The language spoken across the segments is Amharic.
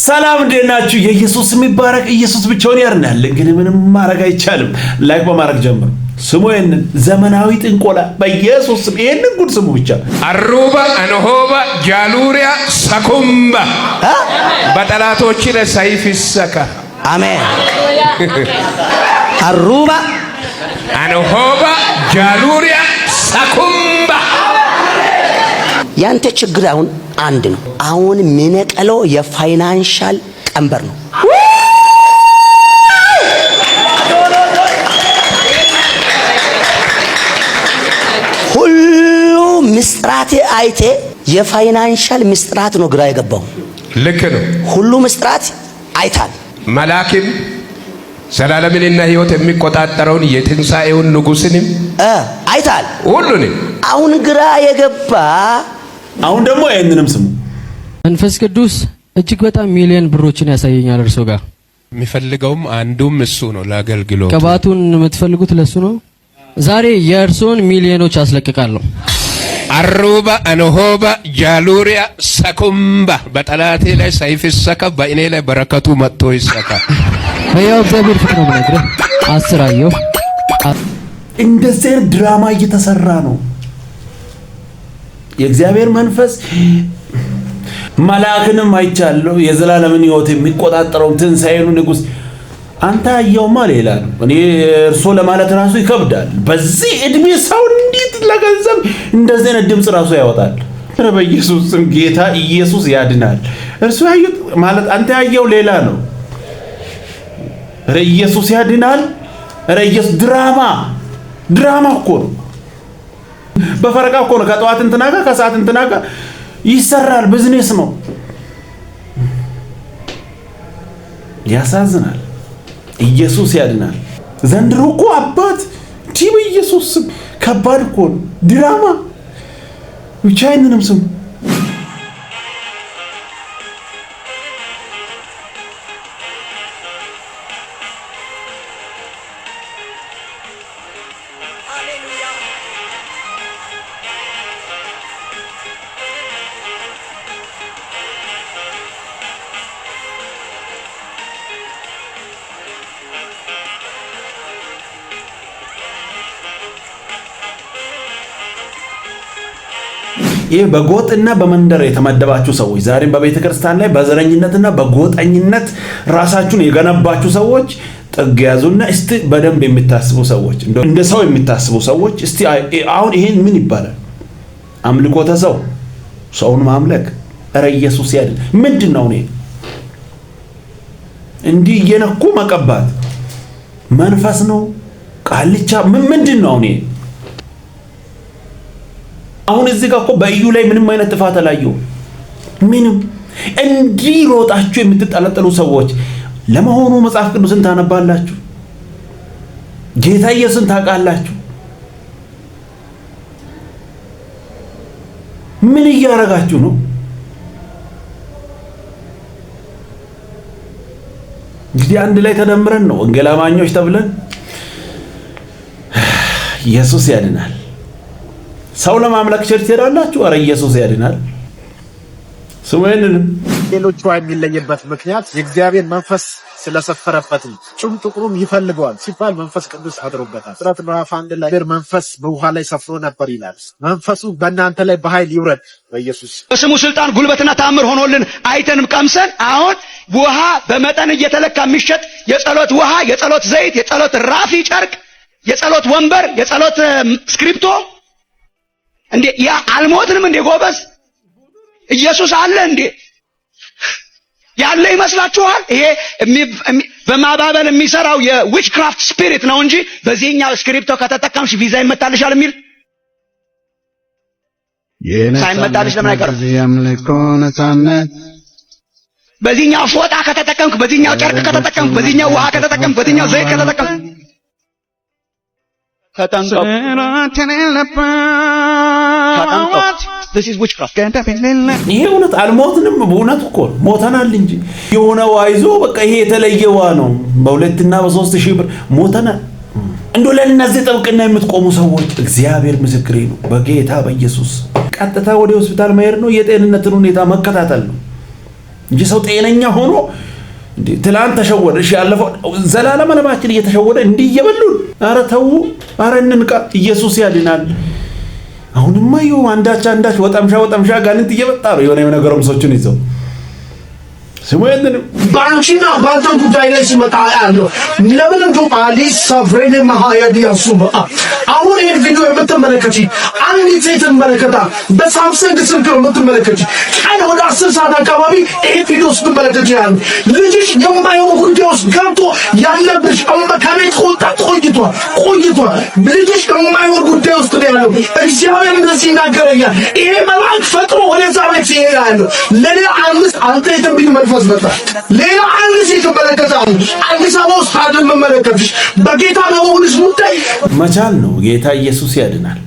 ሰላም እንደናችሁ የኢየሱስ ስም ይባረክ። ኢየሱስ ብቻውን ያድናል። እንግዲህ ምንም ማድረግ አይቻልም። ላይክ በማድረግ ጀምሩ። ስሙ ይሄንን ዘመናዊ ጥንቆላ በኢየሱስ ስም ይሄንን ጉድ ስሙ ብቻ። አሩባ አንሆባ ጃሉሪያ ሰኩምባ በጠላቶች ላይ ሰይፍ ይሰካ። አሜን። አሩባ አንሆባ ጃሉሪያ ሰኩምባ። ያንተ ችግር አሁን አንድ ነው። አሁን የሚነቀለው የፋይናንሻል ቀንበር ነው። ሁሉ ምስጥራት አይቴ የፋይናንሻል ምስጥራት ነው ግራ የገባው። ልክ ነው። ሁሉ ምስጥራት አይታል። መላክም ዘላለምንና ሕይወት የሚቆጣጠረውን የትንሣኤውን ንጉሥንም አይታል። ሁሉንም አሁን ግራ የገባ አሁን ደግሞ ይሄንንም ስሙ። መንፈስ ቅዱስ እጅግ በጣም ሚሊዮን ብሮችን ያሳየኛል። እርሶ ጋር የሚፈልገውም አንዱም እሱ ነው። ለአገልግሎት ቅባቱን የምትፈልጉት ለሱ ነው። ዛሬ የእርሶን ሚሊዮኖች አስለቅቃለሁ። አሩባ አንሆባ ጃሉሪያ ሰኩምባ በጠላቴ ላይ ሰይፍ ይሰካ፣ በእኔ ላይ በረከቱ መጥቶ ይሰካ። በያው እግዚአብሔር ፍቅር ነው ማለት 10 አየሁ። እንደዚህ ድራማ እየተሰራ ነው። የእግዚአብሔር መንፈስ መላእክንም አይቻለሁ። የዘላለምን ሕይወት የሚቆጣጠረው ትንሣኤው ንጉሥ አንተ አየውማ ሌላ ነው። እኔ እርሶ ለማለት ራሱ ይከብዳል። በዚህ እድሜ ሰው እንዴት ለገንዘብ እንደዚህ አይነት ድምፅ ራሱ ያወጣል? በኢየሱስ ስም ጌታ ኢየሱስ ያድናል። እርሱ ያዩት ማለት አንተ ያየው ሌላ ነው። ኢየሱስ ያድናል። ኢየሱስ ድራማ እኮ ነው። በፈረቃ እኮ ነው። ከጠዋት እንትና ጋር ከሰዓት እንትና ጋር ይሰራል። ቢዝነስ ነው። ያሳዝናል። ኢየሱስ ያድናል። ዘንድሮ እኮ አባት ቲም ኢየሱስ ስም ከባድ እኮ ነው። ድራማ ብቻ አይንንም ስም ይህ በጎጥና በመንደር የተመደባችሁ ሰዎች ዛሬም በቤተ ክርስቲያን ላይ በዘረኝነትና በጎጠኝነት ራሳችሁን የገነባችሁ ሰዎች ጥግ ያዙና እስቲ በደንብ የሚታስቡ ሰዎች እንደ ሰው የሚታስቡ ሰዎች እስቲ አሁን ይሄን ምን ይባላል? አምልኮተ ሰው ሰውን ማምለክ። ኧረ ኢየሱስ ያድን። ምንድነው ነው እንዲህ እየነኩ መቀባት? መንፈስ ነው? ቃልቻ ምንድነው ነው? አሁን እዚህ ጋር እኮ በኢዩ ላይ ምንም አይነት ጥፋት አላየሁም። ምንም እንዲህ ሮጣችሁ የምትጠለጠሉ ሰዎች ለመሆኑ መጽሐፍ ቅዱስን ታነባላችሁ? ጌታ ኢየሱስን ታውቃላችሁ? ምን እያረጋችሁ ነው? እንግዲህ አንድ ላይ ተደምረን ነው ወንጌል አማኞች ተብለን። ኢየሱስ ያድናል። ሰው ለማምለክ ቸርች ትሄዳላችሁ? ኧረ ኢየሱስ ያድናል። ስሙ ይሄንንም ሌሎቹ የሚለየበት ምክንያት የእግዚአብሔር መንፈስ ስለሰፈረበት ነው። ጥቁሩም ይፈልገዋል ሲባል መንፈስ ቅዱስ አድሮበታል። ዘፍጥረት ምዕራፍ 1 ላይ መንፈስ በውሃ ላይ ሰፍሮ ነበር ይላል። መንፈሱ በእናንተ ላይ በኃይል ይውረድ በኢየሱስ በስሙ ስልጣን ጉልበትና ተአምር ሆኖልን አይተንም ቀምሰን አሁን ውሃ በመጠን እየተለካ የሚሸጥ የጸሎት ውሃ፣ የጸሎት ዘይት፣ የጸሎት ራፊ ጨርቅ፣ የጸሎት ወንበር፣ የጸሎት ስክሪፕቶ እንዴ ያ አልሞትንም እንዴ ጎበዝ? ኢየሱስ አለ እንዴ? ያለ ይመስላችኋል? ይሄ በማባበል የሚሰራው የዊች ክራፍት ስፒሪት ነው እንጂ በዚህኛው ስክሪፕቶ ከተጠቀምሽ ቪዛ ይመጣልሻል የሚል ሳይመጣልሽ ለምን አይቀርም? በዚህኛው ፎጣ ከተጠቀምክ፣ በዚህኛው ጨርቅ ከተጠቀምክ፣ በዚህኛው ውሃ ከተጠቀምክ፣ በዚህኛው ዘይት ከተጠቀምክ ተጠንቀቁ። This is witchcraft. ይሄ እውነት አልሞትንም። በእውነት እኮ ሞተናል እንጂ የሆነ ዋይዞ በቃ ይሄ የተለየ ዋ ነው። በ2 እና በ3 ሺህ ብር ሞተናል። እንዶ ለእነዚህ ጥብቅና የምትቆሙ ሰዎች እግዚአብሔር ምስክሬ ነው። በጌታ በኢየሱስ ቀጥታ ወደ ሆስፒታል መሄድ ነው። የጤንነትን ሁኔታ መከታተል ነው። እንጂ ሰው ጤነኛ ሆኖ ትላንት ተሸወደ። እሺ ያለፈው ዘላለም ዓለማችን እየተሸወደ እንዲህ እየበሉን። ኧረ ተው፣ ኧረ እንንቃ። ኢየሱስ ያድናል። አሁንማ ይኸው አንዳች ወጠምሻ ጋንንት እየመጣ ነው የሆነ ነገሮችን ይዘው ስሙየንን ባንቺና ባንተ ጉዳይ ላይ ሲመጣ ያለው ለምን ፓሊስ ሰፍሬን ማሃየድ ያሱባ አሁን ይሄን ቪዲዮ የምትመለከቺ አንዲት ሴት ተመለከታ በሳምሰንግ ስልክ ነው የምትመለከቺ። ቀን ወደ 10 ሰዓት አካባቢ ይሄ ቪዲዮ ስትመለከቺ ያለው ልጅሽ የማይሆን ጉዳይ ውስጥ ገብቶ ያለብሽ ከቤት ቆይቷል። ልጅሽ የማይሆን ጉዳይ ውስጥ ነው ያለው። እግዚአብሔር እንደዚህ ይናገረኛል። ይሄ መልአክ ፈጥሮ ወደዛ ቤት ይሄዳል። ለሌላ አምስት አንተ የትንቢት መንፈስ መጣ። ሌላ አንድ ሴት ተመለከታል። አዲስ አበባ ውስጥ አይደል መመለከትሽ በጌታ በመሆንሽ ጉዳይ መቻል ነው። ጌታ ኢየሱስ ያድናል።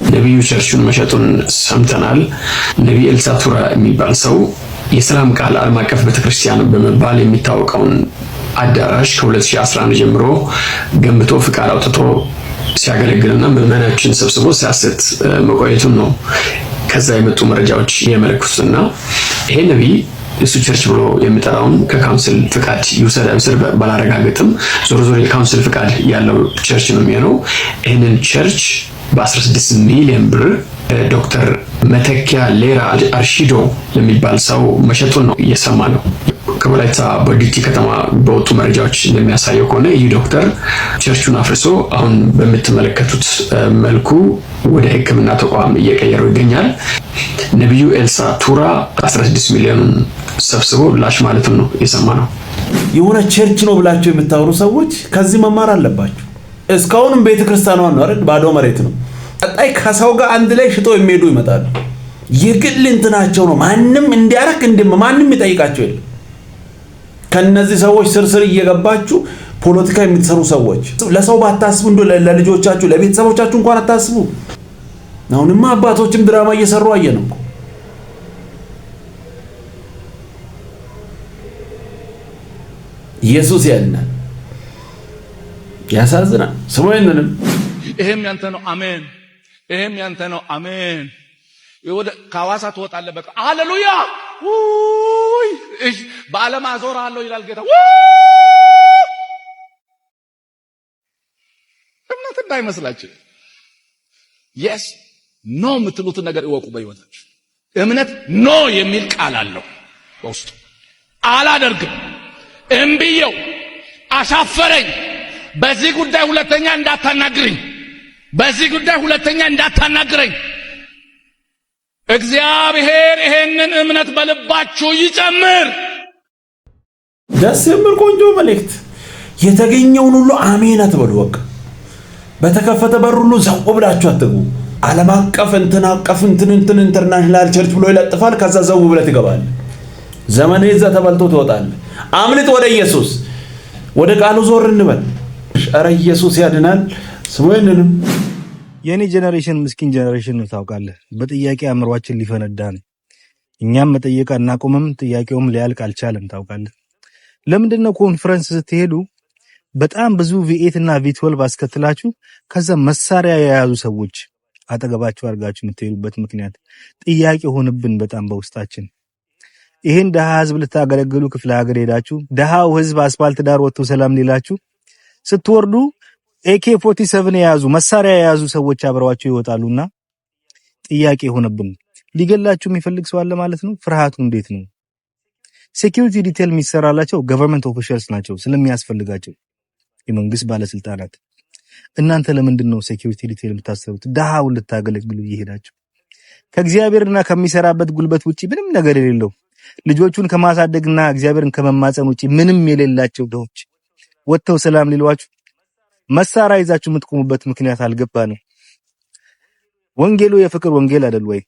ነብዩ ቸርቹን መሸጡን ሰምተናል። ነብይ ኤልሳ ቱራ የሚባል ሰው የሰላም ቃል ዓለም አቀፍ ቤተክርስቲያን በመባል የሚታወቀውን አዳራሽ ከ2011 ጀምሮ ገንብቶ ፍቃድ አውጥቶ ሲያገለግልና ምዕመናኖችን ሰብስቦ ሲያሰጥ መቆየቱን ነው ከዛ የመጡ መረጃዎች የሚያመለክቱትና ይሄ ነብይ እሱ ቸርች ብሎ የሚጠራውን ከካውንስል ፍቃድ ይውሰድ አይውሰድ ባላረጋግጥም ዞሮ የካውንስል ፍቃድ ያለው ቸርች ነው የሚሆነው። ይሄንን ቸርች በ16 ሚሊዮን ብር ዶክተር መተኪያ ሌራ አርሺዶ ለሚባል ሰው መሸጡን ነው እየሰማ ነው። ከወላይታ በዲቲ ከተማ በወጡ መረጃዎች እንደሚያሳየው ከሆነ ይህ ዶክተር ቸርቹን አፍርሶ አሁን በምትመለከቱት መልኩ ወደ ሕክምና ተቋም እየቀየረው ይገኛል። ነብዩ ኤልሳ ቱራ 16 ሚሊዮን ሰብስቦ ላሽ ማለትም ነው የሰማ ነው። የሆነ ቸርች ነው ብላችሁ የምታወሩ ሰዎች ከዚህ መማር አለባችሁ። እስካሁንም ቤተክርስቲያኗ ነው አይደል? ባዶ መሬት ነው። ቀጣይ ከሰው ጋር አንድ ላይ ሽጦ የሚሄዱ ይመጣሉ። የግል እንትናቸው ነው። ማንም እንዲያረክ ማንም ይጠይቃቸው የለም። ከነዚህ ሰዎች ስር እየገባችሁ ፖለቲካ የምትሰሩ ሰዎች ለሰው ባታስቡ፣ ለልጆቻችሁ ለቤተሰቦቻችሁ እንኳን አታስቡ። አሁንማ አባቶችም ድራማ እየሰሩ አየነው። ኢየሱስ ያድናል። ያሳዝናል። ስሙኝንም ይሄም ያንተ ነው አሜን። ይሄም ያንተ ነው አሜን። ወደ ካዋሳ ትወጣለህ። በቃ ሃሌሉያ ውይ በዓለም አዞርሃለሁ ይላል ጌታ። እምነት እንዳይመስላችሁ የስ ኖ የምትሉትን ነገር እወቁ በሕይወታችሁ። እምነት ኖ የሚል ቃል አለው በውስጡ። አላደርግም፣ እምብየው፣ አሻፈረኝ፣ በዚህ ጉዳይ ሁለተኛ እንዳታናግረኝ፣ በዚህ ጉዳይ ሁለተኛ እንዳታናግረኝ። እግዚአብሔር ይሄንን እምነት በልባችሁ ይጨምር። ደስ የሚል ቆንጆ መልእክት። የተገኘውን ሁሉ አሜን አትበሉ። በቃ በተከፈተ በር ሁሉ ዘው ብላችሁ አትግቡ። ዓለም አቀፍ ኢንተርናሽናል ቸርች ብሎ ይለጥፋል። ከዛ ዘው ብለህ ትገባለህ። ዘመን ይዛ ተበልቶ ትወጣለህ። አምልጥ ወደ ኢየሱስ፣ ወደ ቃሉ ዞር እንበል። ኧረ ኢየሱስ ያድናል። ስሙኝንም የኔ ጄኔሬሽን ምስኪን ጄኔሬሽን ነው ታውቃለህ። በጥያቄ አእምሯችን ሊፈነዳ ነው። እኛም መጠየቅ አናቆምም፣ ጥያቄውም ሊያልቅ አልቻለም ታውቃለህ። ለምንድነው ኮንፈረንስ ስትሄዱ በጣም ብዙ V8 እና V12 አስከትላችሁ ከዛ መሳሪያ የያዙ ሰዎች አጠገባችሁ አድርጋችሁ የምትሄዱበት ምክንያት ጥያቄ ሆነብን በጣም በውስጣችን። ይሄን ደሃ ህዝብ ልታገለግሉ ክፍለ ሀገር ሄዳችሁ ደሃው ህዝብ አስፋልት ዳር ወጥቶ ሰላም ሊላችሁ ስትወርዱ AK47 የያዙ መሳሪያ የያዙ ሰዎች አብረዋችሁ ይወጣሉና ጥያቄ ሆነብን። ሊገላችሁ የሚፈልግ ሰው አለ ማለት ነው። ፍርሃቱ እንዴት ነው? ሴኩሪቲ ዲቴል የሚሰራላቸው ገቨርንመንት ኦፊሻልስ ናቸው ስለሚያስፈልጋቸው የመንግስት ባለስልጣናት። እናንተ ለምንድን ነው ሴኩሪቲ ዲቴል የምታሰሩት? ደሃውን ልታገለግሉ ይሄዳችሁ ከእግዚአብሔርና ከሚሰራበት ጉልበት ውጪ ምንም ነገር የሌለው ልጆቹን ከማሳደግና እግዚአብሔርን ከመማጸን ውጪ ምንም የሌላቸው ደዎች ወጥተው ሰላም ሊሏችሁ መሳሪያ ይዛችሁ የምትቆሙበት ምክንያት አልገባንም። ወንጌሉ የፍቅር ወንጌል አይደል ወይ?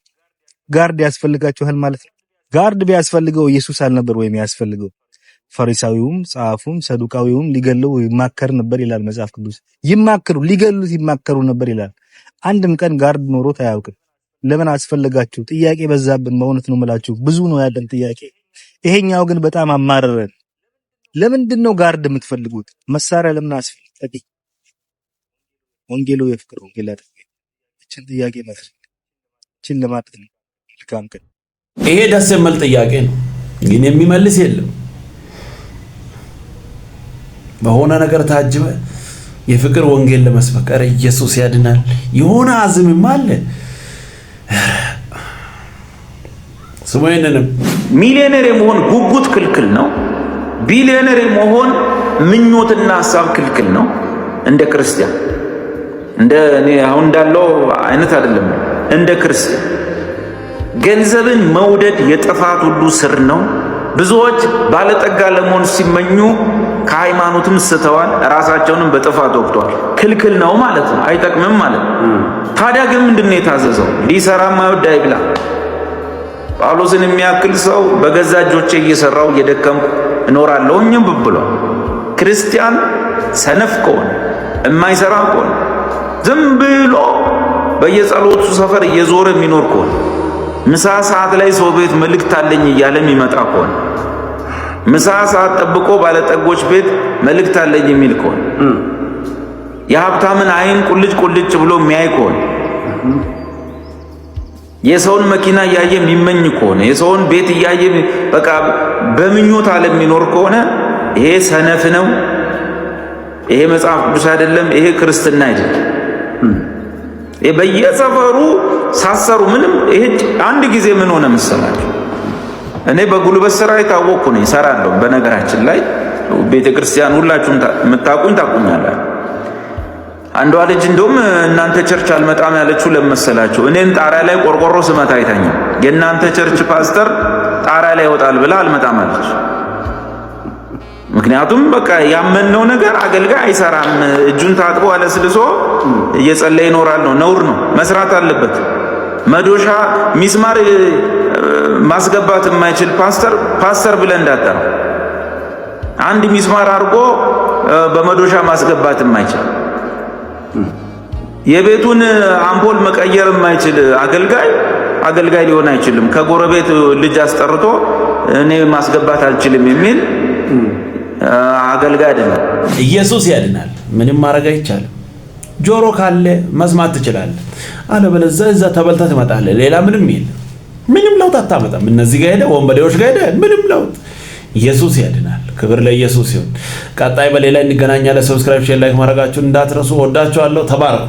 ጋርድ ያስፈልጋችኋል ማለት ነው። ጋርድ ቢያስፈልገው ኢየሱስ አልነበር ወይ የሚያስፈልገው? ፈሪሳዊውም ጻፉም ሰዱቃዊውም ሊገለው ይማከር ነበር ይላል መጽሐፍ ቅዱስ። ሊገሉት ይማከሩ ነበር ይላል። አንድም ቀን ጋርድ ኖሮት አያውቅም። ለምን አስፈልጋችሁ? ጥያቄ በዛብን። በእውነት ነው የምላችሁ፣ ብዙ ነው ያለን ጥያቄ። ይሄኛው ግን በጣም አማረረን። ለምንድን ነው ጋርድ የምትፈልጉት? መሳሪያ ለምን አስፈልግ? ወንጌሉ የፍቅር ወንጌል አይደል? እችን ጥያቄ ማለት እችን ለማለት ነው። ልካም ቀን ይሄ ደስ የሚል ጥያቄ ነው፣ ግን የሚመልስ የለም። በሆነ ነገር ታጅበ የፍቅር ወንጌል ለመስበክ ኧረ ኢየሱስ ያድናል የሆነ አዝምም አለ። ስሙኝንም ሚሊዮነር የመሆን ጉጉት ክልክል ነው። ቢሊዮነር የመሆን ምኞትና ሐሳብ ክልክል ነው። እንደ ክርስቲያን እንደ እኔ አሁን እንዳለው አይነት አይደለም። እንደ ክርስቲያን ገንዘብን መውደድ የጥፋት ሁሉ ስር ነው። ብዙዎች ባለጠጋ ለመሆን ሲመኙ ከሃይማኖትም ስተዋል፣ ራሳቸውንም በጥፋት ወቅተዋል። ክልክል ነው ማለት ነው፣ አይጠቅምም ማለት ነው። ታዲያ ግን ምንድነው የታዘዘው? ሊሰራ ማይወድ አይብላ። ጳውሎስን የሚያክል ሰው በገዛ እጆቼ እየሰራው እየደከምኩ እኖራለሁኝም ብሏል። ክርስቲያን ሰነፍ ከሆነ የማይሰራ ከሆነ ዝም ብሎ በየጸሎቱ ሰፈር እየዞረ የሚኖር ከሆነ ምሳ ሰዓት ላይ ሰው ቤት መልእክት አለኝ እያለ የሚመጣ ከሆነ ምሳ ሰዓት ጠብቆ ባለጠጎች ቤት መልእክት አለኝ የሚል ከሆነ የሀብታምን አይን ቁልጭ ቁልጭ ብሎ የሚያይ ከሆነ የሰውን መኪና እያየ የሚመኝ ከሆነ የሰውን ቤት እያየ በቃ በምኞት ዓለም የሚኖር ከሆነ ይሄ ሰነፍ ነው። ይሄ መጽሐፍ ቅዱስ አይደለም። ይሄ ክርስትና አይደለም። ይሄ በየሰፈሩ ሳሰሩ ምንም ይሄ አንድ ጊዜ ምን ሆነ መሰላችሁ? እኔ በጉልበት ስራ የታወቅኩ ነኝ፣ እሰራለሁ። በነገራችን ላይ ቤተክርስቲያን ሁላችሁም የምታውቁኝ ታውቁኛላችሁ። አንዷ ልጅ እንደውም እናንተ ቸርች አልመጣም ያለችው ለመሰላችሁ እኔን ጣሪያ ላይ ቆርቆሮ ስመታ አይታኝ የእናንተ ቸርች ፓስተር ጣሪያ ላይ ይወጣል ብላ አልመጣም አለች። ምክንያቱም በቃ ያመነው ነገር አገልጋይ አይሰራም፣ እጁን ታጥቦ አለስልሶ እየጸለየ ይኖራል ነው። ነውር ነው፣ መስራት አለበት። መዶሻ ሚስማር ማስገባት የማይችል ፓስተር ብለህ እንዳጠራው። አንድ ሚስማር አድርጎ በመዶሻ ማስገባት የማይችል የቤቱን አምፖል መቀየር የማይችል አገልጋይ ሊሆን አይችልም። ከጎረቤት ልጅ አስጠርቶ እኔ ማስገባት አልችልም የሚል አገልጋይ አይደለም። ኢየሱስ ያድናል። ምንም ማድረግ አይቻልም። ጆሮ ካለ መስማት ትችላለህ፣ አለበለዚያ እዛ ተበልተህ ትመጣለህ። ሌላ ምንም የለም። ምንም ለውጥ አታመጣም። እነዚህ ጋር ሄደ ወንበዴዎች ጋር ሄደ ምንም ለውጥ። ኢየሱስ ያድናል። ክብር ለኢየሱስ ይሁን። ቀጣይ በሌላ እንገናኛለን። ሰብስክራይብ፣ ሼር፣ ላይክ ማድረጋችሁን እንዳትረሱ። ወዳችኋለሁ። ተባረኩ።